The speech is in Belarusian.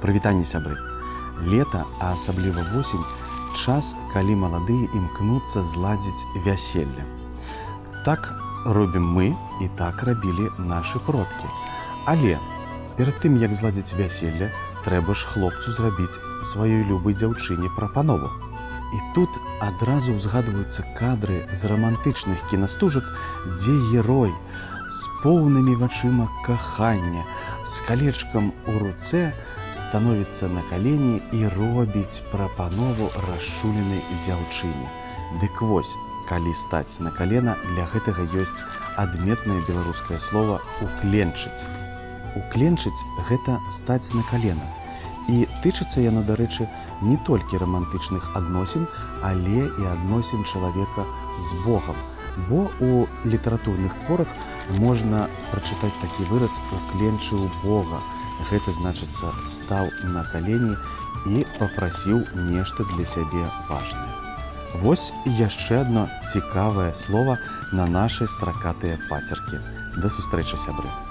Прывітанне, сябры. Лета, а асабліва восень, час, калі маладыя імкнуцца зладзіць вяселле. Так робім мы і так рабілі нашы продкі. Але перад тым, як зладзіць вяселле, трэба ж хлопцу зрабіць сваёй любай дзяўчыне прапанову. І тут адразу ўзгадваюцца кадры з рамантычных кінастужак, дзе герой з поўнымі вачыма кахання, з калечкам у руцэ становіцца на калені і робіць прапанову расчуленай дзяўчыне. Дык вось, калі стаць на калена, для гэтага ёсць адметнае беларускае слова «укленчыць». Укленчыць – гэта стаць на калена. І тычыцца яно, дарэчы, не толькі рамантычных адносін, але і адносін чалавека з Богам. Бо ў літаратурных творах можна прачытаць такі выраз «укленчыў Бога». Гэта значыцца стаў на калені і папрасіў нешта для сябе важнае. Вось яшчэ адно цікавае слова на нашай стракатыя пацеркі. Да сустрэчы, сябры!